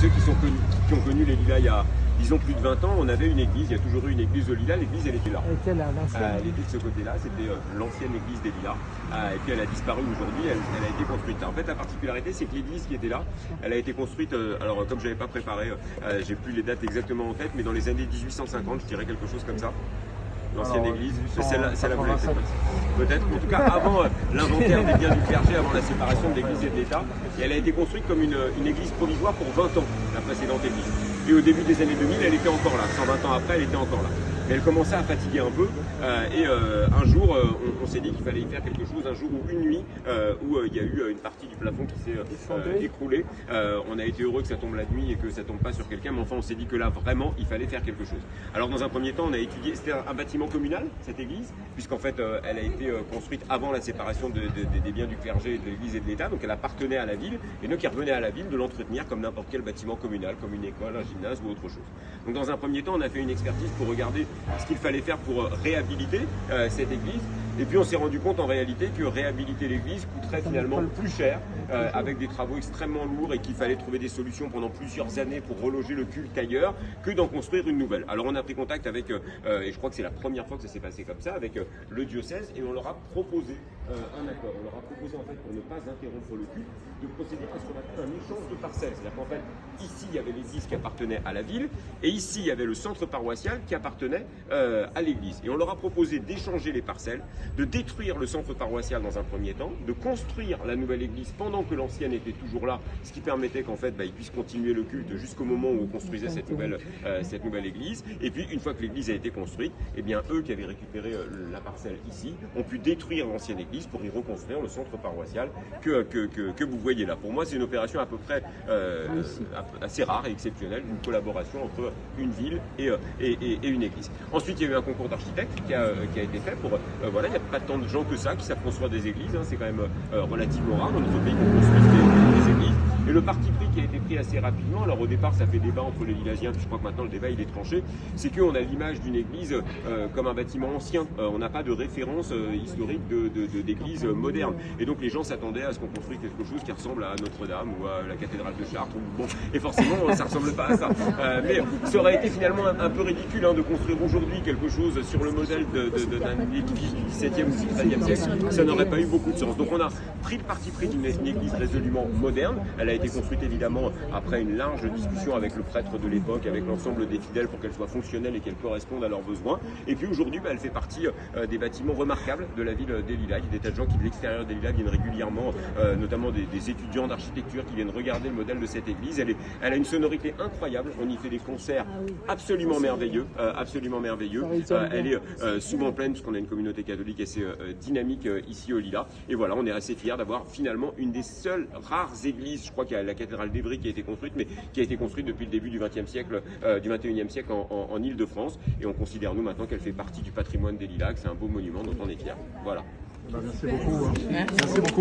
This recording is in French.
ceux qui ont connu les Lilas il y a, disons, plus de 20 ans, on avait une église, il y a toujours eu une église de Lilas, l'église elle était là. Elle était là, l'ancienne. Elle était de ce côté-là, c'était l'ancienne église des Lilas. Et puis elle a disparu aujourd'hui, elle a été construite. En fait, la particularité, c'est que l'église qui était là, elle a été construite, alors comme je n'avais pas préparé, j'ai plus les dates exactement en tête, mais dans les années 1850, je dirais quelque chose comme ça. L'ancienne église, c'est la vraie. Peut-être, en tout cas avant l'inventaire des biens du clergé, avant la séparation de l'église et de l'État, et elle a été construite comme une église provisoire pour 20 ans, la précédente église. Et au début des années 2000, elle était encore là. 120 ans après, elle était encore là. Mais elle commençait à fatiguer un peu, et un jour, on s'est dit qu'il fallait y faire quelque chose, un jour ou une nuit, où il y a eu une partie du plafond qui s'est écroulée. On a été heureux que ça tombe la nuit et que ça tombe pas sur quelqu'un, mais enfin on s'est dit que là, vraiment, il fallait faire quelque chose. Alors dans un premier temps, on a étudié, c'était un bâtiment communal, cette église, puisqu'en fait, elle a été construite avant la séparation des biens du clergé, de l'église et de l'État, donc elle appartenait à la ville, et donc il revenait à la ville de l'entretenir comme n'importe quel bâtiment communal, comme une école, un gymnase ou autre chose. Donc dans un premier temps, on a fait une expertise pour regarder ce qu'il fallait faire pour réhabiliter cette église. Et puis on s'est rendu compte en réalité que réhabiliter l'église coûterait finalement plus cher, avec des travaux extrêmement lourds, et qu'il fallait trouver des solutions pendant plusieurs années pour reloger le culte ailleurs, que d'en construire une nouvelle. Alors on a pris contact avec, et je crois que c'est la première fois que ça s'est passé comme ça, avec le diocèse, et on leur a proposé un accord. On leur a proposé en fait, pour ne pas interrompre le culte, de procéder à ce qu'on appelle un échange de parcelles. C'est-à-dire qu'en fait, ici il y avait l'église qui appartenait à la ville, et ici il y avait le centre paroissial qui appartenait à l'église. Et on leur a proposé d'échanger les parcelles, de détruire le centre paroissial dans un premier temps, de construire la nouvelle église pendant que l'ancienne était toujours là, ce qui permettait qu'en fait ils puissent continuer le culte jusqu'au moment où on construisait cette nouvelle église. Et puis une fois que l'église a été construite, eh bien eux qui avaient récupéré la parcelle ici ont pu détruire l'ancienne église pour y reconstruire le centre paroissial que vous voyez là. Pour moi, c'est une opération à peu près assez rare et exceptionnelle, une collaboration entre une ville et une église. Ensuite, il y a eu un concours d'architectes qui a été fait pour voilà, il n'y a pas tant de gens que ça qui savent construire des églises, c'est quand même relativement rare dans notre pays qu'on construise des églises. Et le parti pris qui a été pris assez rapidement, alors au départ ça fait débat entre les Lilasiens, puis je crois que maintenant le débat il est tranché, c'est qu'on a l'image d'une église comme un bâtiment ancien, on n'a pas de référence historique d'église moderne. Et donc les gens s'attendaient à ce qu'on construise quelque chose qui ressemble à Notre-Dame ou à la cathédrale de Chartres. Bon, et forcément ça ne ressemble pas à ça. Mais ça aurait été finalement un peu ridicule de construire aujourd'hui quelque chose sur le modèle d'un édifice du XVIIe ou XVIIIe siècle. Ça n'aurait pas eu beaucoup de sens. Donc on a pris le parti pris d'une église résolument moderne. Elle a été construite évidemment après une large discussion avec le prêtre de l'époque, avec l'ensemble des fidèles pour qu'elle soit fonctionnelle et qu'elle corresponde à leurs besoins. Et puis aujourd'hui, elle fait partie des bâtiments remarquables de la ville des Lilas. Il y a des tas de gens qui de l'extérieur des Lilas viennent régulièrement, notamment des étudiants d'architecture qui viennent regarder le modèle de cette église. Elle a une sonorité incroyable. On y fait des concerts absolument merveilleux, elle est souvent pleine puisqu'on a une communauté catholique assez dynamique ici au Lilas. Et voilà, on est assez fiers d'avoir finalement une des seules rares églises, je crois qu'il y a la cathédrale d'Évry qui a été construite, mais qui a été construite depuis le début du XXe siècle, du XXIe siècle en Île-de-France. Et on considère nous maintenant qu'elle fait partie du patrimoine des Lilas, que c'est un beau monument dont on est fiers. Voilà. Merci beaucoup. Merci beaucoup.